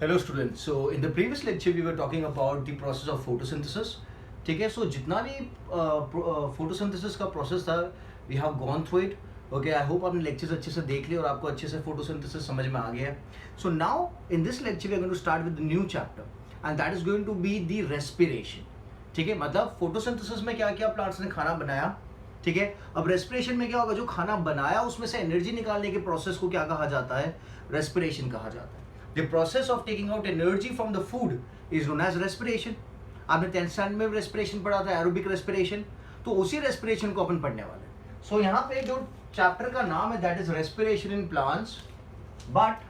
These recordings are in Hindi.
Hello students. So in the previous lecture we were talking about the process of photosynthesis. ठीक है, so जितना भी photosynthesis का process था we have gone through it. Okay, I hope आपने lectures अच्छे से देख लिए और आपको अच्छे से photosynthesis समझ में आ गया है. So now in this lecture we are going to start with the new chapter and that is going to be the respiration. ठीक है, मतलब photosynthesis में क्या क्या plants ने खाना बनाया. ठीक है, अब respiration में क्या होगा, जो खाना बनाया उसमें से एनर्जी निकालने के प्रोसेस को क्या कहा जाता है, रेस्पिरेशन कहा जाता है. The process of taking out energy from the food is known as respiration. आपने 10th स्टैंडर्ड में रेस्पिरेशन पढ़ा था, एरोबिक रेस्पिरेशन, तो उसी रेस्पिरेशन को अपन पढ़ने वाले हैं. सो यहाँ पे जो चैप्टर का नाम है that is respiration in plants, but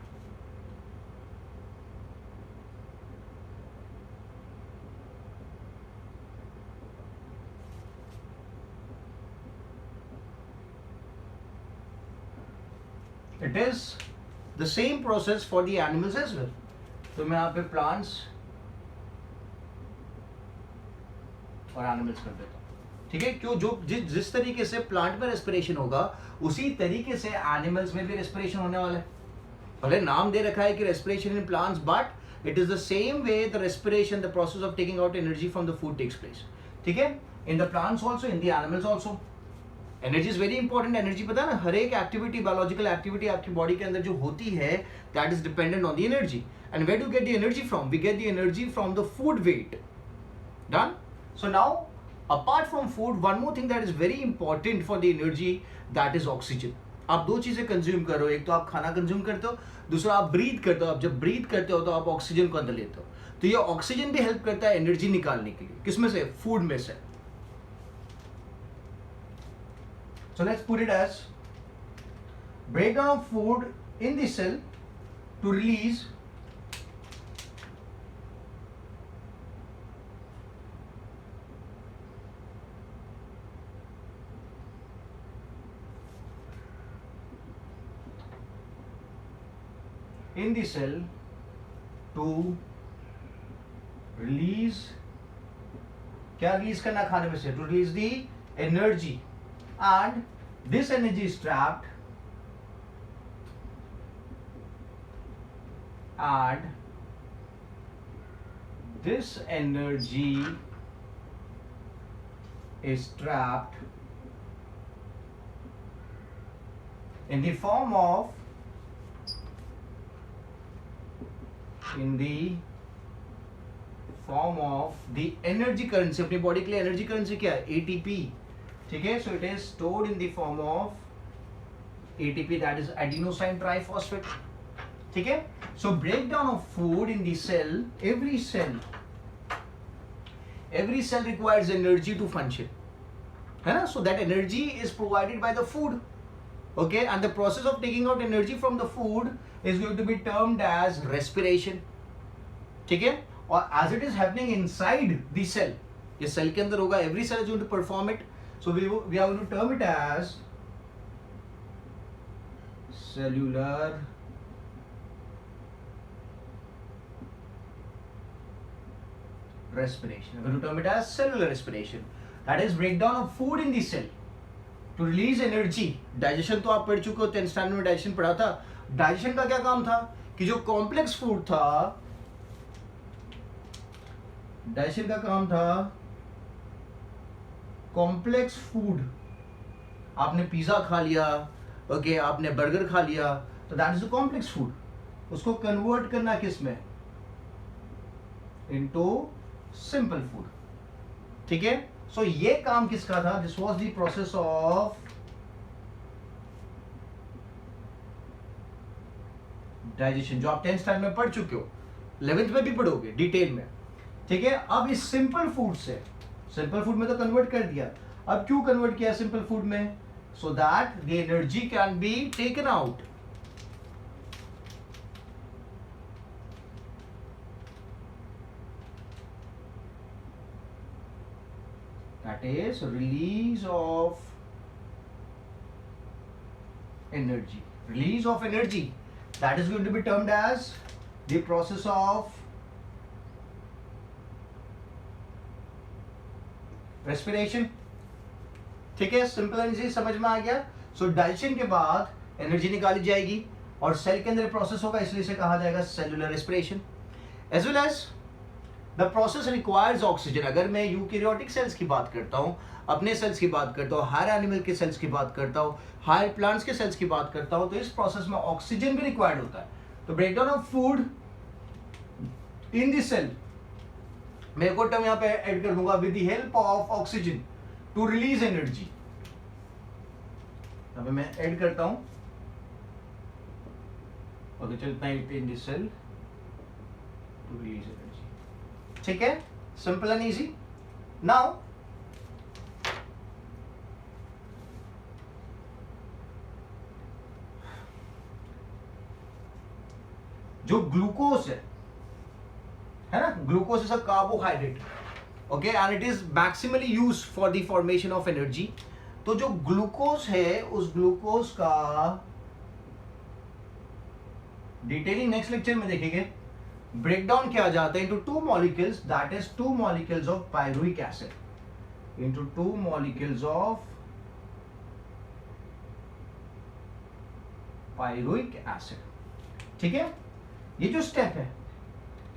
it is the same process for the animals as well. तो मैं यहाँ पे प्लांट्स और एनिमल्स कर देता हूँ. ठीक है, क्यों, जो जिस तरीके से प्लांट में रेस्पिरेशन होगा उसी तरीके से एनिमल्स में भी रेस्पिरेशन होने वाला है. भले नाम दे रखा है कि respiration in plants, but it is the same way the respiration, the process of taking out energy from the food takes place. ठीक है, in the plants also, in the animals also. Energy is very important. Energy पता है ना, हर एक एक्टिविटी, बायोलॉजिकल एक्टिविटी आपकी बॉडी के अंदर जो होती है that is dependent on the energy. And where to get the energy from, we get the energy from the food wait. Done. So now apart from food, one more thing that is very important for the energy, that is oxygen. आप दो चीजें कंज्यूम कर रहे हो, एक तो आप खाना कंज्यूम करते हो, दूसरा आप ब्रीथ करते हो. आप जब ब्रीथ करते हो तो आप ऑक्सीजन को अंदर लेते हो, तो ये ऑक्सीजन भी हेल्प करता है एनर्जी निकालने के लिए. किसमें से? फूड में से. So let's put it as breakdown of food in the cell to release in the cell to release, क्या रिलीज करना खाने में से? To release the energy, and this energy is trapped and this energy is trapped in the form of the energy currency. अपनी बॉडी के लिए एनर्जी करेंसी क्या है? ATP. ठीक है, so it is stored in the form of ATP, that is adenosine triphosphate. ठीक है, so break down of food in the cell. Every cell requires energy to function, है ना? So that energy is provided by the food. Okay, and the process of taking out energy from the food is going to be termed as respiration. ठीक है, और as it is happening inside the cell, ये सेल के अंदर होगा, every cell is going to perform it. So we are going to term it as cellular respiration. We are going to term it as cellular respiration. That is breakdown of food in the cell to release energy. Digestion तो आप पढ़ चुके हो, 10th स्टैंडर्ड में डाइजेशन पढ़ा था. डाइजेशन का क्या काम था कि जो कॉम्प्लेक्स फूड था, डाइजेशन का काम था कॉम्प्लेक्स फूड. आपने पिज्जा खा लिया, ओके, आपने बर्गर खा लिया, तो that is a complex food. उसको कन्वर्ट करना किस में? Into simple food. ठीक है, सो ये काम किसका था? This was the process of digestion, जो आप 10th स्टैंडर्ड में पढ़ चुके हो, 11th में भी पढ़ोगे डिटेल में. ठीक है, अब इस सिंपल फूड से, सिंपल फूड में तो कन्वर्ट कर दिया, अब क्यों कन्वर्ट किया सिंपल फूड में? So that the energy can be taken out. That is release of energy. Release of energy. That is going to be termed as the process of respiration. ठीक है, सिंपल एनर्जी समझ में आ गया. सो डाइजेशन के बाद एनर्जी निकाली जाएगी और सेल के अंदर प्रोसेस होगा, इसलिए इसे कहा जाएगा cellular respiration. As well as the process requires oxygen. अगर मैं यूकैरियोटिक सेल्स की बात करता हूँ, अपने सेल्स की बात करता हूँ, हायर एनिमल के सेल्स की बात करता हूँ, हायर प्लांट्स के सेल्स की बात करता हूँ, तो इस प्रोसेस में ऑक्सीजन भी रिक्वायर्ड होता है। तो breakdown of food in the cell, मैं एक और टर्म यहाँ पे ऐड कर दूंगा, with the help of oxygen to release energy. यहाँ पे मैं ऐड करता हूं, ओके चलता है, in the cell to release energy. ठीक है, सिंपल एंड इजी। नाउ जो ग्लूकोज है ना, glucose is a carbohydrate, okay, and it is maximally used for the formation of energy. तो जो ग्लूकोज है, उस ग्लूकोज का डिटेलिंग नेक्स्ट लेक्चर में देखेंगे। ब्रेकडाउन किया जाता है into two molecules, that is two molecules of pyruvic acid, into two molecules of pyruvic acid. ठीक है, ये जो स्टेप है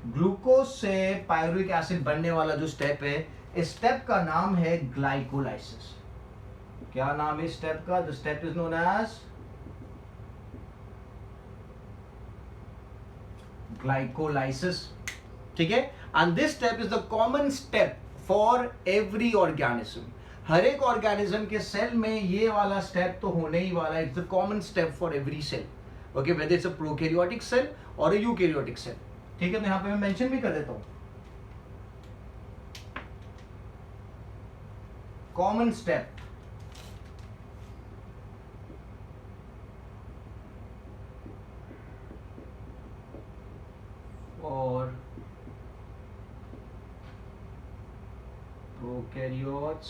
ग्लूकोज से पायरुविक एसिड बनने वाला जो स्टेप है, इस स्टेप का नाम है ग्लाइकोलाइसिस। क्या नाम है इस स्टेप का? The step is known as glycolysis. ठीक है, and this step is the common step for every organism. हर एक ऑर्गेनिज्म के सेल में ये वाला स्टेप तो होने ही वाला है। It's the common step for every cell, okay, whether it's a prokaryotic cell or a eukaryotic cell. ठीक है, तो यहां पे मैं मेंशन भी कर देता हूं, कॉमन स्टेप और prokaryotes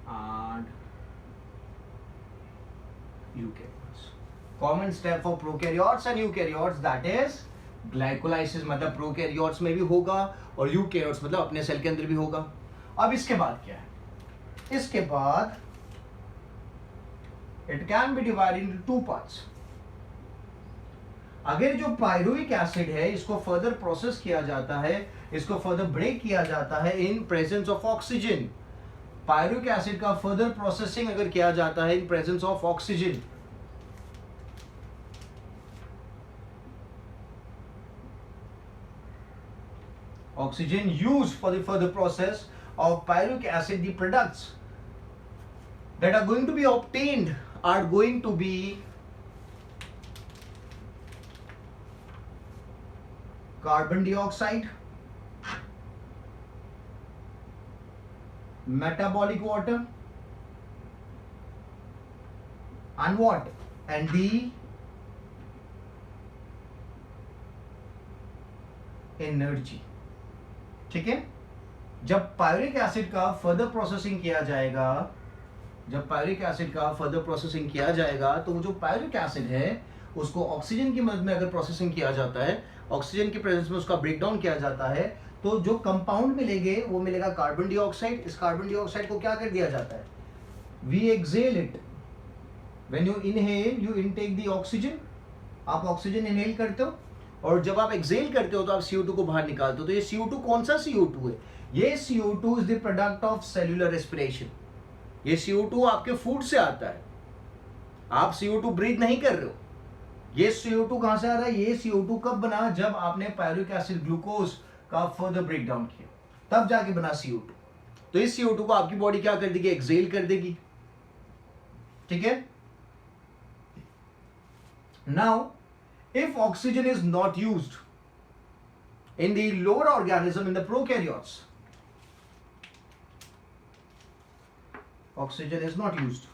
and eukaryotes. Common step for prokaryotes and eukaryotes, that is glycolysis। मतलब prokaryotes में भी होगा और eukaryotes मतलब अपने सेल के अंदर भी होगा। अब इसके बाद क्या है? इसके बाद it can be divided into two parts। अगर जो पायरुविक एसिड है, इसको फर्दर प्रोसेस किया जाता है, इसको फर्दर ब्रेक किया जाता है इन presence of oxygen. Pyruvic acid का फर्दर प्रोसेसिंग अगर किया जाता है इन presence of oxygen, oxygen use for the further process of pyruvic acid, the products that are going to be obtained are going to be carbon dioxide, metabolic water, and what? And the energy। ठीक है, जब पायरुविक एसिड का फर्दर प्रोसेसिंग किया जाएगा, जब पायरुविक एसिड का फर्दर प्रोसेसिंग किया जाएगा, तो जो पायरुविक एसिड है उसको ऑक्सीजन की मदद में अगर प्रोसेसिंग किया जाता है, ऑक्सीजन की प्रेजेंस में उसका ब्रेकडाउन किया जाता है, तो जो कंपाउंड मिलेंगे वो मिलेगा कार्बन डाइऑक्साइड। इस कार्बन डाइऑक्साइड को क्या कर दिया जाता है? We exhale it. When you inhale you intake the oxygen. आप ऑक्सीजन इनहेल करते हो और जब आप एक्सेल करते हो तो आप CO2 को बाहर निकालते हो। तो ये CO2 कौन सा CO2 है? ये CO2 is the product of cellular respiration. ये CO2 आपके फूड से आता है। आप CO2 ब्रीथ नहीं कर रहे हो। ये CO2 कहां से आ रहा है? ये CO2 कब बना? जब आपने पायरुविक एसिड ग्लूकोज का फर्दर ब्रेकडाउन किया, तब जाके बना CO2। तो इस CO2 को आपकी बॉडी क्या कर देगी? एक्सेल कर देगी। ठीक है, now if oxygen is not used in the lower organism, in the prokaryotes, oxygen is not used,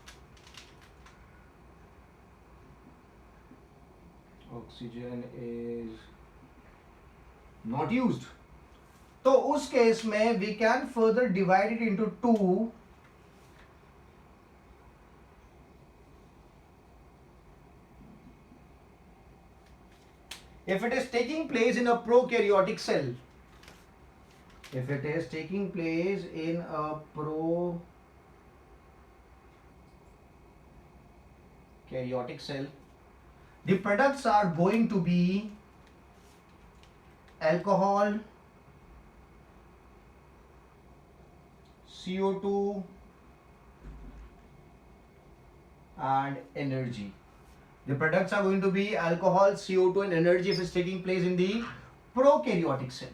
oxygen is not used, तो उस केस में we can further divide it into two, if it is taking place in a prokaryotic cell, if it is taking place in a prokaryotic cell, the products are going to be alcohol, CO2 and energy. The products are going to be alcohol, CO2 and energy if it's taking place in the prokaryotic cell.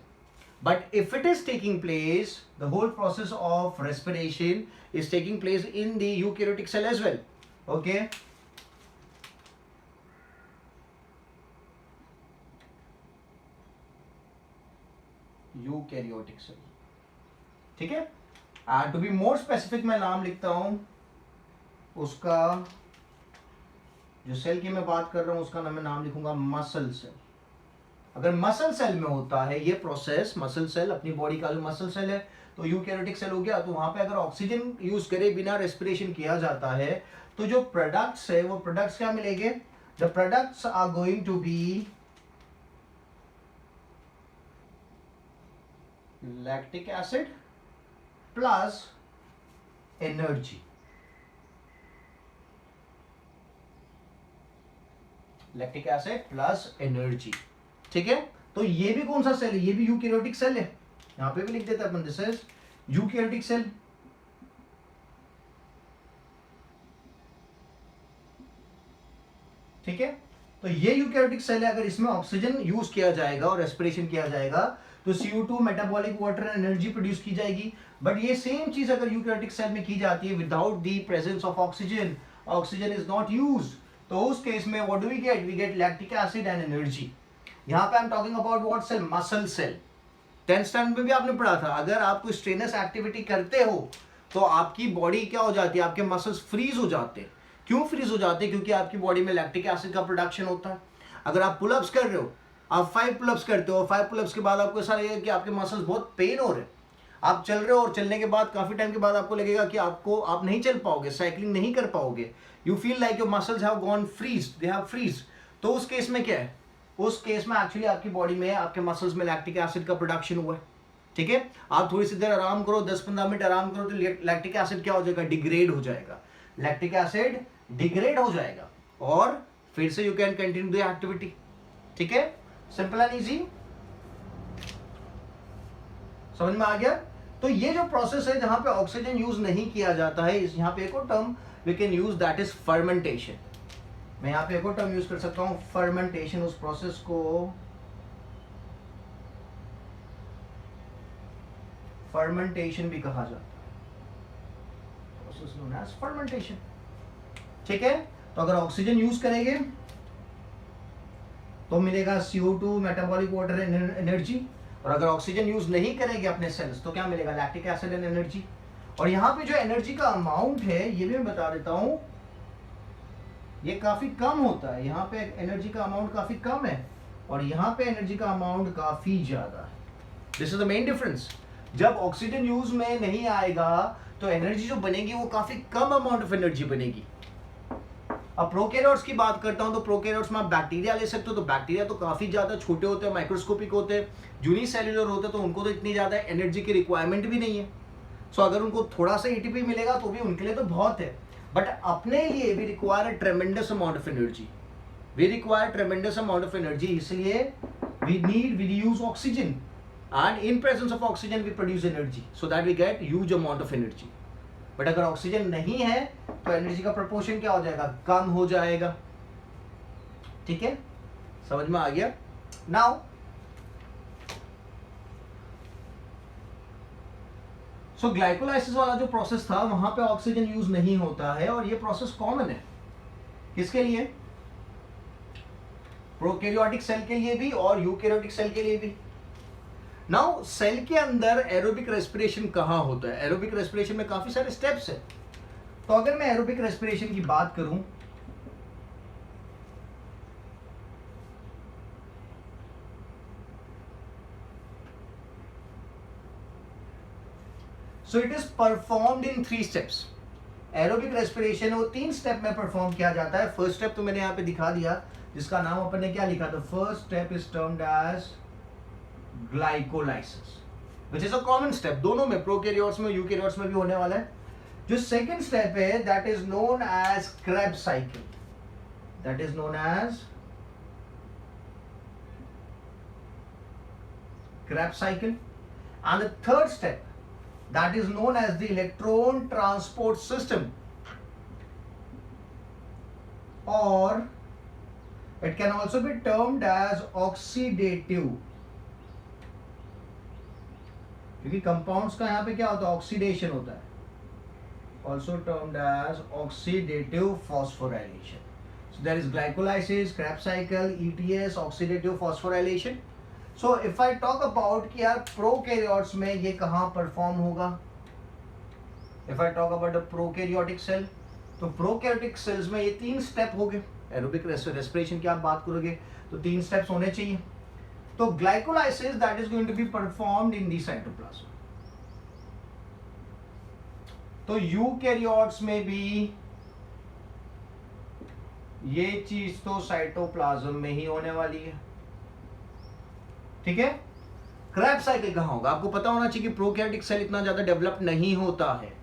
But if it is taking place, the whole process of respiration is taking place in the eukaryotic cell as well. Okay. Eukaryotic cell. ठीक है. And to be more specific मैं नाम लिखता हूं उसका, जो सेल की मैं बात कर रहा हूं उसका मैं नाम लिखूंगा मसल सेल. अगर मसल सेल में होता है ये प्रोसेस, मसल सेल अपनी बॉडी का जो मसल सेल है तो यूकैरियोटिक सेल हो गया, तो वहां पे अगर ऑक्सीजन यूज करे बिना रेस्पिरेशन किया जाता है तो जो प्रोडक्ट्स है वो प्रोडक्ट्स क्या मिलेंगे? The products are going to be lactic acid plus energy. Lactic acid plus energy. ठीक है. तो ये भी कौन सा सेल है? ये भी यूकैरियोटिक सेल है. यहां पे भी लिख देते हैं अपन, दिस इज यूकैरियोटिक सेल. ठीक है. तो ये यूकैरियोटिक सेल है. अगर इसमें ऑक्सीजन यूज किया जाएगा और रेस्पिरेशन किया जाएगा तो CO2 metabolic water energy produce की जाएगी. बट ये सेम चीज अगर यूकैरियोटिक सेल में की जाती है without the presence of oxygen, oxygen is not used, तो उस केस में what do we get? We get lactic acid and energy. यहाँ पे I am talking about what cell? Muscle cell. 10th standard में भी आपने पढ़ा था, अगर आप कोई स्ट्रेनस एक्टिविटी करते हो तो आपकी बॉडी क्या हो जाती है? आपके मसल्स फ्रीज हो जाते हैं. क्यों फ्रीज हो जाते हैं? क्योंकि आपकी बॉडी में लैक्टिक एसिड का प्रोडक्शन होता है. अगर आप पुलअप्स कर रहे हो, आप 5 पुलअप्स करते हो और 5 पुलअप्स के बाद आपको ऐसा लगेगा कि आपके मसल्स बहुत पेन हो रहे हैं. आप चल रहे हो और चलने के बाद काफी टाइम के बाद आपको लगेगा कि आप नहीं चल पाओगे, साइकिलिंग नहीं कर पाओगे. You feel like your muscles have gone freeze, they have freeze. तो उस केस में क्या है? उस केस में एक्चुअली आपकी बॉडी में, आपके मसल्स में लैक्टिक एसिड का प्रोडक्शन हुआ है. ठीक है. आप थोड़ी सी देर आराम करो, 10-15 मिनट आराम करो तो लैक्टिक एसिड क्या हो जाएगा? डिग्रेड हो जाएगा. लैक्टिक एसिड डिग्रेड हो जाएगा और फिर से you can continue the activity. ठीक है. Simple and easy. समझ में आ गया? तो ये जो प्रोसेस है जहां पे ऑक्सीजन यूज नहीं किया जाता है, इस यहां पे एक और term we can use, that is fermentation. मैं यहां पे एक और टर्म यूज कर सकता हूं, फर्मेंटेशन. उस प्रोसेस को फर्मेंटेशन भी कहा जाता है. Process known as fermentation. ठीक है. तो अगर ऑक्सीजन यूज करेंगे तो मिलेगा CO2 मेटाबॉलिक वाटर एनर्जी, और अगर ऑक्सीजन यूज नहीं करेंगे अपने सेल्स तो क्या मिलेगा? Lactic acid and energy. और यहाँ पे जो एनर्जी का अमाउंट है ये भी मैं बता देता हूं, ये काफी कम होता है. यहाँ पे एनर्जी का अमाउंट काफी कम है और यहाँ पे एनर्जी का अमाउंट काफी ज्यादा है. This is the main difference. जब ऑक्सीजन यूज में नहीं आएगा तो एनर्जी जो बनेगी वो काफी कम अमाउंट ऑफ एनर्जी बनेगी. अब प्रोकैरियोट्स की बात करता हूं तो प्रोकैरियोट्स में आप बैक्टीरिया ले सकते हो. तो बैक्टीरिया तो काफी ज्यादा छोटे होते हैं, माइक्रोस्कोपिक होते हैं, यूनिसेल्युलर होते हैं, तो उनको तो इतनी ज्यादा एनर्जी की रिक्वायरमेंट भी नहीं है. सो अगर उनको थोड़ा सा एटीपी मिलेगा तो भी उनके लिए तो बहुत है. बट अपने लिए we require a tremendous amount of energy. We require tremendous amount of energy. इसलिए we use oxygen and in presence of oxygen we produce energy so that we get huge amount of energy. But अगर ऑक्सीजन नहीं है तो एनर्जी का प्रोपोर्शन क्या हो जाएगा? कम हो जाएगा. ठीक है. समझ में आ गया? नाउ सो ग्लाइकोलाइसिस वाला जो प्रोसेस था वहां पे ऑक्सीजन यूज नहीं होता है और ये प्रोसेस कॉमन है. किसके लिए? प्रोकैरियोटिक सेल के लिए भी और यूकैरियोटिक सेल के लिए भी. नाउ सेल के अंदर एरोबिक रेस्पिरेशन कहां होता है? एरोबिक रेस्पिरेशन में काफी सारे स्टेप्स है. तो अगर मैं एरोबिक रेस्पिरेशन की बात करूं सो it is performed in 3 steps. Aerobic respiration वो 3 स्टेप में परफॉर्म किया जाता है. फर्स्ट स्टेप तो मैंने यहां पे दिखा दिया, जिसका नाम अपन ने क्या लिखा था? First step is termed as glycolysis, which is a common step. दोनों में, प्रोकैरियोट्स में, यूकैरियोट्स में भी होने वाला है. जो सेकंड स्टेप है that is known as Krebs cycle. That is known as Krebs cycle. And the third step, that is known as the electron transport system, or it can also be termed as oxidative, क्योंकि कंपाउंड्स का यहाँ पे क्या होता है, ऑक्सीडेशन होता है, also termed as oxidative phosphorylation. So there is glycolysis, Krebs cycle, ETS, oxidative phosphorylation. So if I talk about कि यार प्रोकैरियोट्स में ये कहाँ परफॉर्म होगा, if I talk about the prokaryotic cell, तो प्रोकैरियोटिक सेल्स में ये 3 स्टेप हो गए. एरोबिक रेस्पिरेशन की आप बात करोगे तो 3 स्टेप्स होने चाहिए. तो glycolysis that is going to be performed in the cytoplasm. तो यूकैरियोट्स में भी ये चीज तो साइटोप्लाज्म में ही होने वाली है. ठीक है. क्रेब्स साइकिल कहां होगा, आपको पता होना चाहिए कि प्रोकैरियोटिक सेल इतना ज्यादा डेवलप नहीं होता है.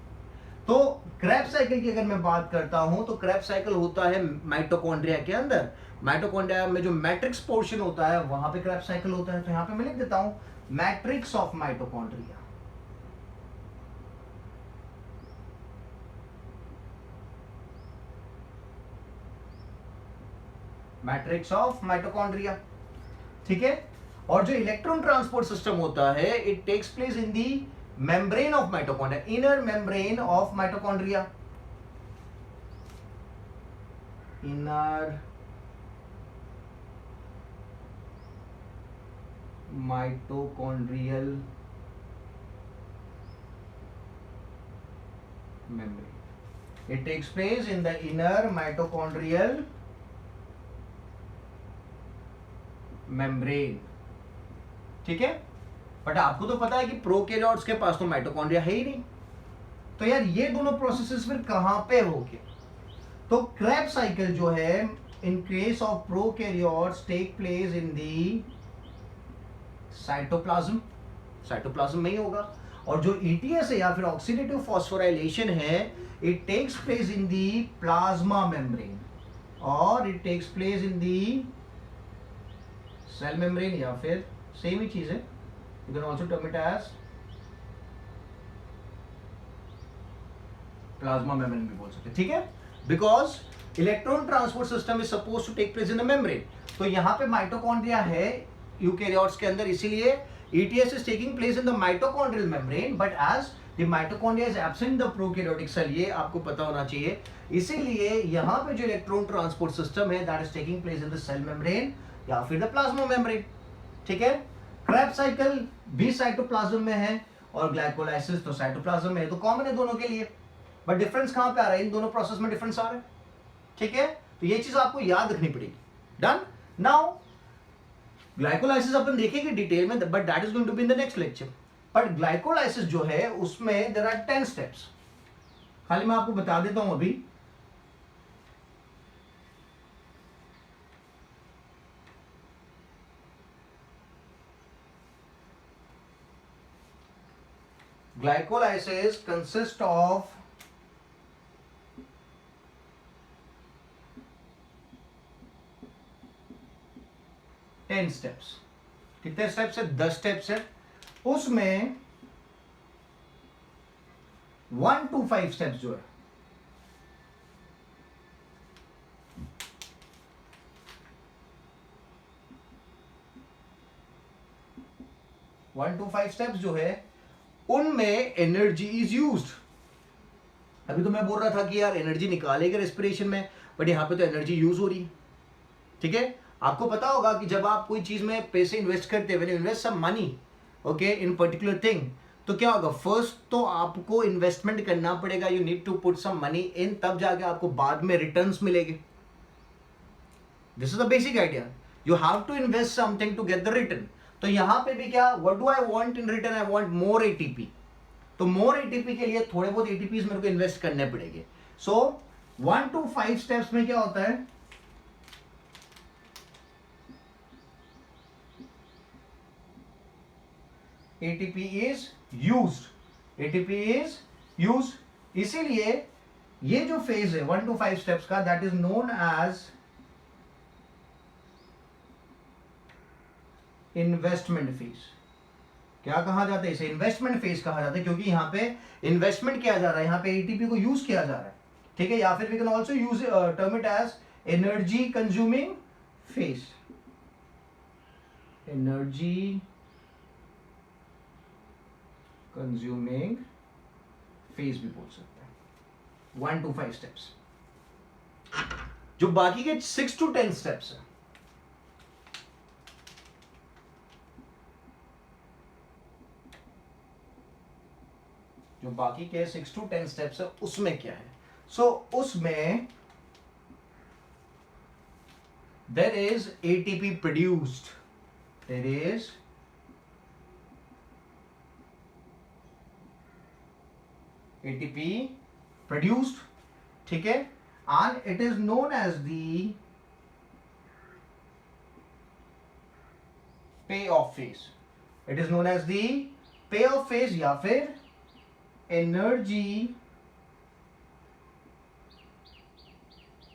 तो क्रेब्स साइकिल की अगर मैं बात करता हूं तो क्रेब्स साइकिल होता है माइटोकॉन्ड्रिया के अंदर. माइटोकॉन्ड्रिया में जो मैट्रिक्स पोर्शन होता है वहां पे क्रेब्स साइकिल होता है. तो यहां पे मैं लिख देता हूं matrix of mitochondria. Matrix of mitochondria. ठीक है. और जो इलेक्ट्रॉन ट्रांसपोर्ट सिस्टम होता है it takes place in the membrane of mitochondria, inner membrane of mitochondria, inner mitochondrial membrane. It takes place in the inner mitochondrial membrane. ठीक है. बट आपको तो पता है कि प्रोकैरियोट्स के पास तो माइटोकॉन्ड्रिया है ही नहीं. तो यार ये दोनों प्रोसेसेस फिर कहां पे होंगे. तो क्रेब्स साइकिल जो है in case of prokaryotes take place in the cytoplasm. Cytoplasm में ही होगा. और जो ईटीएस है या फिर ऑक्सीडेटिव फॉस्फोराइलेशन है it takes place in the plasma membrane और it takes place in the cell membrane, या फिर सेम ही चीज है. You can also term it as plasma membrane भी बोल सकते हैं. ठीक है. Because electron transport system is supposed to take place in the membrane. तो यहाँ पे माइटोकॉन्ड्रिया है यूकैरियोट्स के अंदर, इसीलिए ETS is taking place in the mitochondrial membrane, but as the mitochondria is absent in the prokaryotic cell, ये आपको पता होना चाहिए. इसीलिए यहाँ पे जो इलेक्ट्रॉन ट्रांसपोर्ट सिस्टम है that is taking place in the cell membrane या फिर the plasma membrane. ठीक है. क्रेब्स साइकिल भी साइटोप्लाज्म में है और ग्लाइकोलाइसिस तो साइटोप्लाज्म में है. तो कॉमन है दोनों के लिए. बट डिफरेंस कहां पे आ रहा है, इन दोनों प्रोसेस में डिफरेंस आ रहा है. ठीक है. तो ये चीज आपको याद रखनी पड़ेगी. डन. नाउ ग्लाइकोलाइसिस अपन देखेंगे डिटेल में, but that is going to be in the next lecture. But glycolysis जो है उसमें देयर आर 10 स्टेप्स. खाली मैं आपको बता देता हूं अभी. Glycolysis consists of 10 steps. कितने स्टेप्स है, 10 स्टेप्स है. उसमें 1 to 5 स्टेप्स जो है 1 to 5 स्टेप्स जो है उनमें एनर्जी इज यूज्ड. अभी तो मैं बोल रहा था कि यार एनर्जी निकालेगा रेस्पिरेशन में, बट यहां पे तो एनर्जी यूज हो रही है. ठीक है. आपको पता होगा कि जब आप कोई चीज में पैसे इन्वेस्ट करते हैं, when you invest some money okay in particular thing, तो क्या होगा, फर्स्ट तो आपको इन्वेस्टमेंट करना पड़ेगा. You need to put some money in, तब जाके आपको बाद में रिटर्न्स मिलेंगे. This is the basic idea. You have to invest something to get the return. तो यहां पे भी क्या, what do I want in return, I want more ATP. तो मोर एटीपी के लिए थोड़े बहुत एटीपीज मेरे को इन्वेस्ट करने पड़ेंगे. सो 1 to 5 स्टेप्स में क्या होता है, ATP is used. ATP is used. इसीलिए ये जो फेज है 1 to 5 स्टेप्स का, that is known as investment phase. क्या कहा जाता है इसे? इन्वेस्टमेंट फेज कहा जाता है, क्योंकि यहाँ पे इन्वेस्टमेंट किया जा रहा है, यहाँ पे एटीपी को यूज किया जा रहा है, ठीक है। या फिर we can also use term it as energy consuming phase, energy consuming phase भी बोल सकते हैं। 1 to 5 स्टेप्स। जो बाकी के 6 to 10 स्टेप्स है, जो बाकी के 6 to 10 स्टेप्स है उसमें क्या है? उसमें there is ATP produced, there is ATP produced, ठीक है, and it is known as the payoff phase, it is known as the payoff phase या फिर energy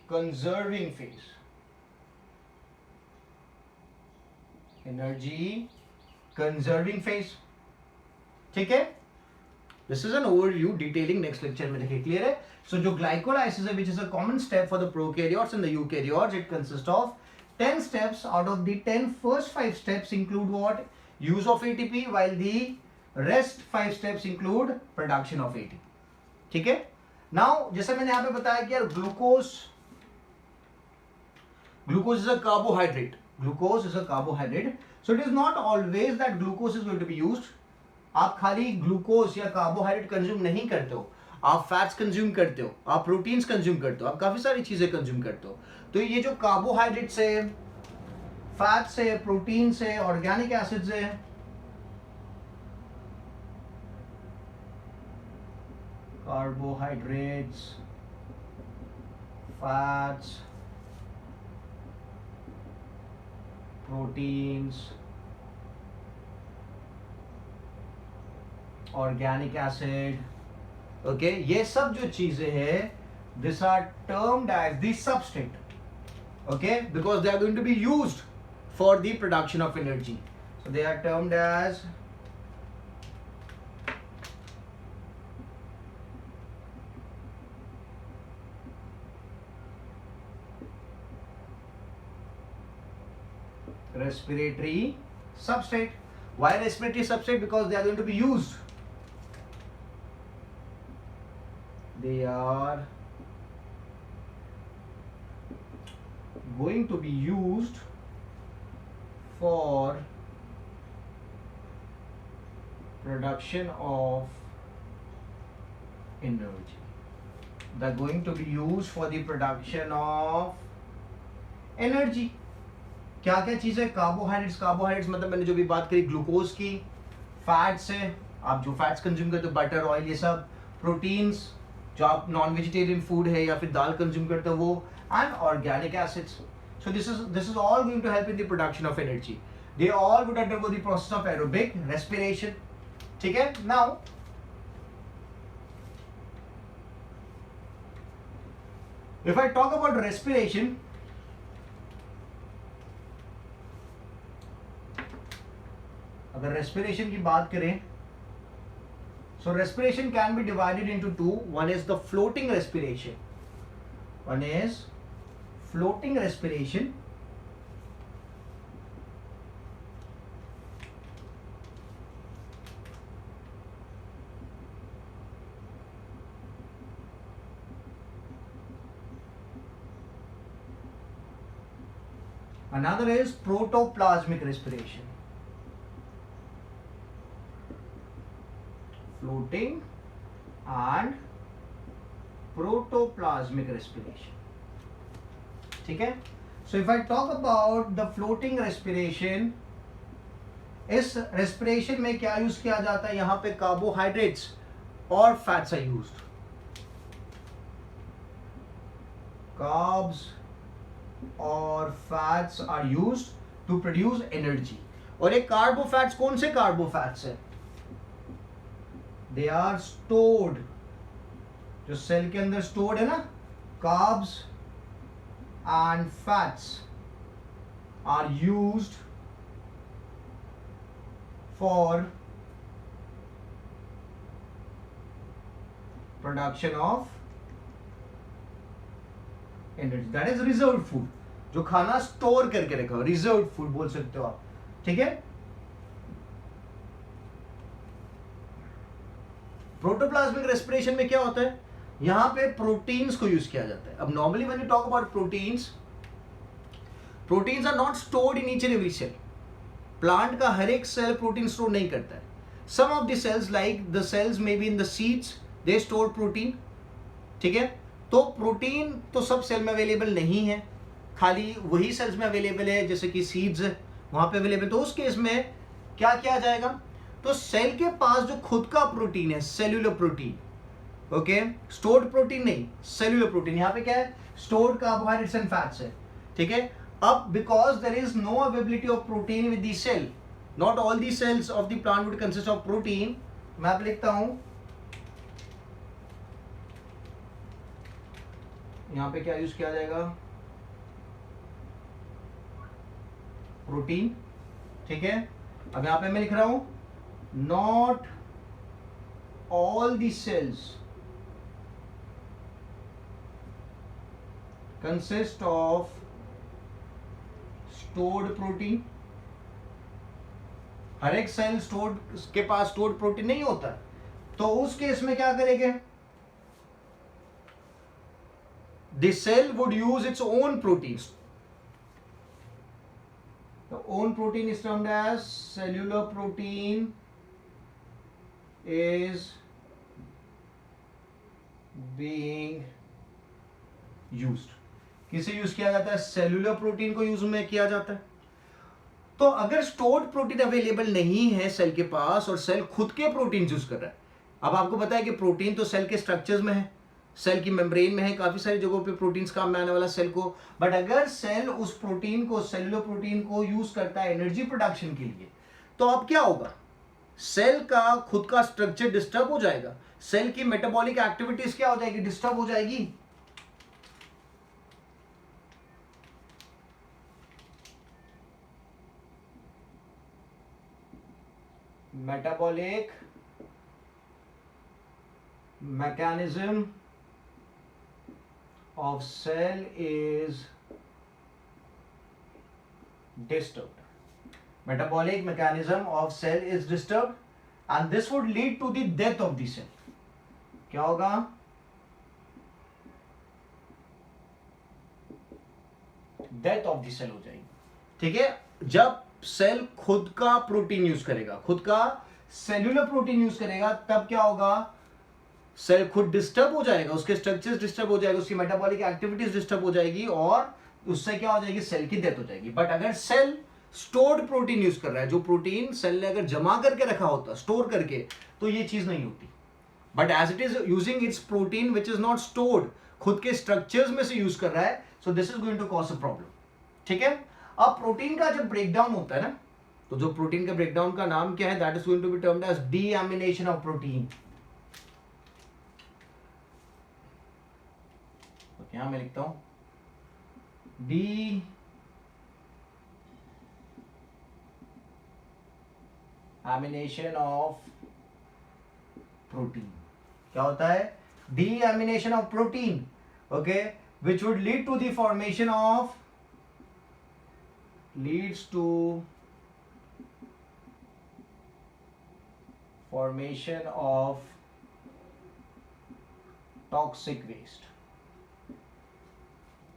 conserving phase, energy conserving phase, ठीक है। This is an overview, detailing next lecture में देखिए, क्लियर है। सो जो ग्लाइकोलाइसिस है, which is a common step for the prokaryotes and the eukaryotes, it consist of 10 steps. Out of the 10, first 5 steps include what? Use of ATP, while the rest 5 steps include production of ATP, ठीक है। नाउ जैसे मैंने यहां पे बताया कि यार glucose is a carbohydrate, glucose is a carbohydrate, so it is not always that glucose is going to be used. आप खाली ग्लूकोज या कार्बोहाइड्रेट कंज्यूम नहीं करते हो, आप फैट्स कंज्यूम करते हो, आप प्रोटीन्स कंज्यूम करते हो, आप काफी सारी चीजें कंज्यूम करते हो। तो ये जो कार्बोहाइड्रेट से, फैट से, प्रोटीन से, ऑर्गेनिक एसिड से, carbohydrates, fats, proteins, organic acid, okay, ये सब जो चीजें हैं, these are termed as the substrate, okay, because they are going to be used for the production of energy, so they are termed as respiratory substrate. Why respiratory substrate? Because they are going to be used. They are going to be used for production of energy. They are going to be used for the production of energy. क्या क्या चीजें? कार्बोहाइड्रेट्स मतलब मैंने जो भी बात करी ग्लूकोज की, फैट्स है, आप जो फैट्स कंज्यूम करते हो, बटर, ऑयल, ये सब, प्रोटीन्स जो आप नॉन वेजिटेरियन फूड है या फिर दाल कंज्यूम करते हो वो, and organic acids. So this is all going to help in the production of energy. They all would undergo the process of aerobic respiration, ठीक है। Now if I talk about respiration, अगर रेस्पिरेशन की बात करें, so respiration can be divided into two. One is the floating respiration, one is floating respiration, another is protoplasmic respiration, floating and protoplasmic respiration, ठीक है। So if I talk about the floating respiration, इस रेस्पिरेशन में क्या यूज किया जाता है? यहां पे कार्बोहाइड्रेट्स और फैट्स आर यूज्ड, कार्ब्स और fats are used to produce energy. और ये कार्बोफैट्स कौन से कार्बोफैट्स है? दे आर स्टोर्ड, जो सेल के अंदर स्टोर्ड है ना, carbs and fats are used for production of energy, that is reserve food, जो खाना स्टोर करके रखा हो, रिजर्व फूड बोल सकते हो आप, ठीक है। प्रोटोप्लाज्मिक रेस्पिरेशन में क्या होता है, यहां पे प्रोटीन्स को यूज किया जाता है। अब normally when you talk about proteins, proteins are not stored in each and every cell. Plant का हर एक सेल प्रोटीन स्टोर नहीं करता है। Some of the cells like the cells may be in the seeds, they store protein, ठीक है। तो प्रोटीन तो सब सेल में अवेलेबल नहीं है, खाली वही सेल्स में अवेलेबल है जैसे कि सीड्स है वहां पे अवेलेबल। तो उस केस में क्या किया जाएगा, तो सेल के पास जो खुद का प्रोटीन है, cellular protein, okay, stored protein नहीं, सेल्यूलर प्रोटीन, यहाँ पे क्या है, स्टोर्ड कार्बोहाइड्रेट्स एंड फैट्स है, ठीक है। अब because there is no availability of protein with the cell, not all the cells of the plant would consist of protein. मैं आप लिखता हूं, यहां पे क्या यूज किया जाएगा, प्रोटीन, ठीक है। अब यहां पे मैं लिख रहा हूं, not all the cells consist of stored protein. हर एक सेल स्टोर्ड के पास स्टोर्ड प्रोटीन नहीं होता, तो उस केस में क्या करेंगे, the cell would use its own proteins. The own protein is termed as cellular protein is being used। किसे यूज किया जाता है, सेल्यूलर प्रोटीन को यूज में किया जाता है। तो अगर स्टोर्ड प्रोटीन अवेलेबल नहीं है सेल के पास और सेल खुद के प्रोटीन यूज कर रहा है, अब आपको पता है कि प्रोटीन तो सेल के स्ट्रक्चर्स में है, सेल की मेम्ब्रेन में है, काफी सारी जगहों पे प्रोटीन्स काम में आने वाला सेल को। बट अगर सेल उस प्रोटीन को, सेलुलर प्रोटीन को यूज करता है एनर्जी प्रोडक्शन के लिए, तो अब क्या होगा, सेल का खुद का स्ट्रक्चर डिस्टर्ब हो जाएगा, सेल की मेटाबॉलिक एक्टिविटीज क्या हो जाएगी, डिस्टर्ब हो जाएगी। Metabolic mechanism of cell is disturbed. Metabolic mechanism of cell is disturbed and this would lead to the death of the cell. क्या होगा, डेथ ऑफ द सेल हो जाएगी, ठीक है। जब सेल खुद का प्रोटीन यूज करेगा, खुद का सेल्यूलर प्रोटीन यूज करेगा, तब क्या होगा, सेल खुद डिस्टर्ब हो जाएगा, उसके स्ट्रक्चर्स डिस्टर्ब हो जाएगा, उसकी मेटाबॉलिक एक्टिविटीज डिस्टर्ब हो जाएगी और उससे क्या हो जाएगी, सेल की डेथ हो जाएगी। बट अगर सेल स्टोर्ड प्रोटीन यूज कर रहा है, जो प्रोटीन सेल ने अगर जमा करके रखा होता, स्टोर करके, तो ये चीज नहीं होती। But as it is using its protein which is not stored, खुद के स्ट्रक्चर्स में से यूज कर रहा है, so this is going to cause a problem, ठीक है। अब प्रोटीन का जब ब्रेकडाउन होता है ना, तो जो प्रोटीन का ब्रेकडाउन का नाम क्या है, that is going to be termed as deamination of protein. यहां मैं लिखता हूं, डीएमिनेशन ऑफ प्रोटीन। क्या होता है, deamination of protein, okay, which would lead to the formation of, leads to formation of toxic waste,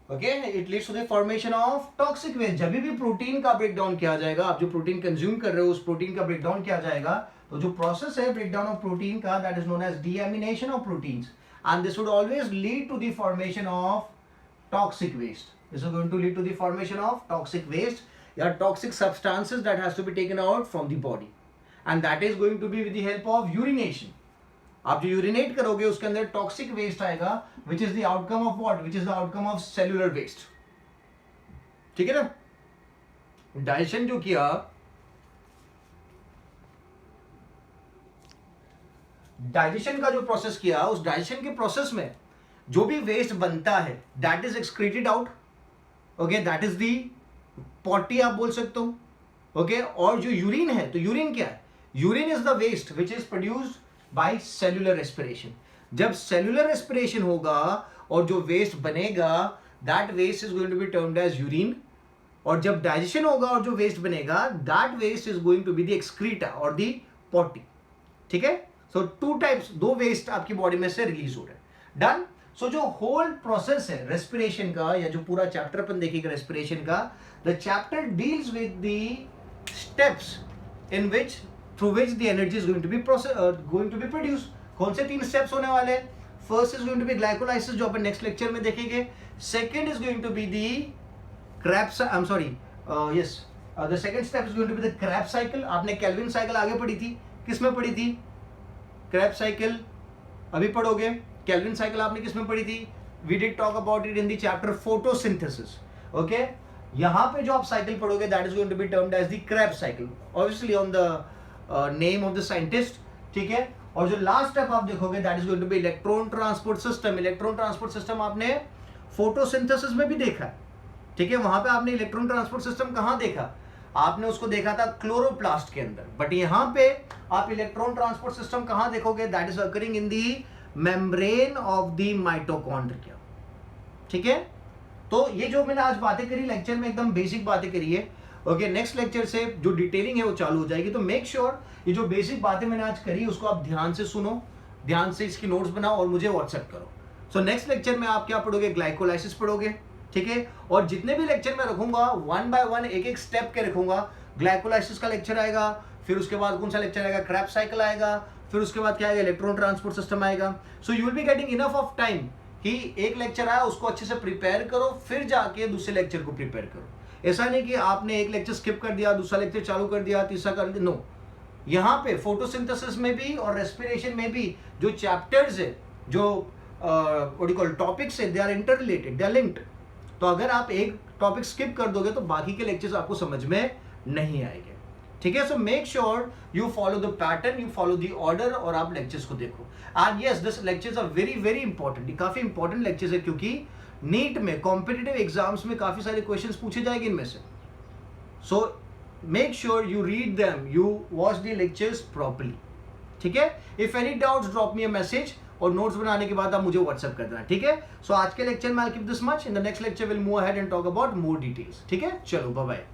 okay, it leads to the formation of toxic waste. जब भी प्रोटीन का ब्रेकडाउन किया जाएगा, आप जो प्रोटीन कंज्यूम कर रहे हो उस प्रोटीन का ब्रेकडाउन किया जाएगा, तो जो प्रोसेस है ब्रेकडाउन ऑफ प्रोटीन का, that is known as deamination of proteins and this would always lead to the formation of toxic waste. This is going to lead to the formation of toxic waste or toxic substances that has to be taken out from the body, and that is going to be with the help of urination. आप जो यूरिनेट करोगे उसके अंदर टॉक्सिक वेस्ट आएगा, which is the outcome of what, which is the outcome of cellular waste, ठीक है ना। डाइजेशन जो किया, डाइजेशन का जो प्रोसेस किया, उस डाइजेशन के प्रोसेस में जो भी वेस्ट बनता है that is excreted out, okay, that is the potty आप बोल सकते हो, ओके। और जो यूरिन है, तो यूरिन क्या है, urine is the waste which is produced by cellular respiration. जब सेलुलर रेस्पिरेशन होगा और जो वेस्ट बनेगा that waste is going to be termed as urine, और जब डाइजेशन होगा और जो वेस्ट बनेगा that waste is going to be the excreta or the potty. ठीक है, सो टू टाइप्स, दो वेस्ट आपकी बॉडी में से रिलीज हो रहे हैं। डन। सो जो होल प्रोसेस है रेस्पिरेशन का, या जो पूरा चैप्टर अपन देखेंगे रेस्पिरेशन का, the chapter deals with the steps in which through which the energy is going to be produce. कौन से 3 स्टेप्स होने वाले? First is going to be glycolysis, जो अपन नेक्स्ट लेक्चर में देखेंगे। Second is going to be the Krebs, I'm sorry, yes, the second step is going to be the Krebs cycle. आपने केल्विन साइकिल आगे पढ़ी थी, किस में पढ़ी थी? Krebs साइकिल अभी पढ़ोगे। केल्विन साइकिल आपने किस में पढ़ी थी? We did talk about it in the chapter photosynthesis. Okay, यहाँ पे जो आप साइकिल पढ़ोगे that is going to be termed as the Krebs cycle, obviously on the name of the scientist. ठीक है, और जो लास्ट स्टेप आप देखोगे that is going to be electron transport system. Electron transport system आपने फोटोसिंथेसिस में भी देखा है। ठीक है, वहां पे आपने इलेक्ट्रॉन ट्रांसपोर्ट सिस्टम कहां देखा? आपने उसको देखा था क्लोरोप्लास्ट के अंदर, बट यहां पे आप इलेक्ट्रॉन ट्रांसपोर्ट सिस्टम कहां देखोगे? That is occurring in the membrane of the mitochondria. ठीक है, तो ये जो मैंने आज बातें करी लेक्चर में, एकदम बेसिक बातें करी है। ओके, नेक्स्ट लेक्चर से जो डिटेलिंग है वो चालू हो जाएगी। तो मेक श्योर ये जो बेसिक बातें मैंने आज करी उसको आप ध्यान से सुनो, ध्यान से इसकी नोट्स बनाओ और मुझे व्हाट्सएप करो। सो नेक्स्ट लेक्चर में आप क्या पढ़ोगे? ग्लाइकोलाइसिस पढ़ोगे। ठीक है, और जितने भी लेक्चर मैं रखूंगा 1 by 1 एक एक स्टेप के रखूंगा। ग्लाइकोलाइसिस का लेक्चर आएगा, फिर उसके बाद कौन सा लेक्चर आएगा? Krebs साइकिल आएगा, फिर उसके बाद क्या आएगा? इलेक्ट्रॉन ट्रांसपोर्ट सिस्टम आएगा। So you will be getting enough of time कि एक लेक्चर आया उसको अच्छे से प्रिपेयर करो, फिर जाके दूसरे लेक्चर को प्रिपेयर करो। ऐसा नहीं कि आपने एक लेक्चर स्किप कर दिया, दूसरा लेक्चर चालू कर दिया, तीसरा कर दिया। नो, यहाँ पे फोटोसिंथेसिस में भी और रेस्पिरेशन में भी जो चैप्टर्स है, जो टॉपिक्स है, they are inter related, they are linked. तो अगर आप एक टॉपिक स्किप कर दोगे तो बाकी के लेक्चर्स आपको समझ में नहीं आएंगे। ठीक है, so make sure you follow the pattern, you follow the order, और आप लेक्चर्स को देखो। And yes, this lectures are very very important. काफी इंपॉर्टेंट लेक्चर्स है, क्योंकि नीट में, कॉम्पिटिटिव एग्जाम्स में काफी सारे क्वेश्चंस पूछे जाएंगे इनमें से। सो make sure you read them, you watch the lectures properly. ठीक है, if any doubts drop me a message, और नोट्स बनाने के बाद आप मुझे व्हाट्सएप कर देना। ठीक है, सो आज के लेक्चर में I will keep this much. In the next lecture will move ahead and talk about more details. ठीक है, चलो बाय बाय।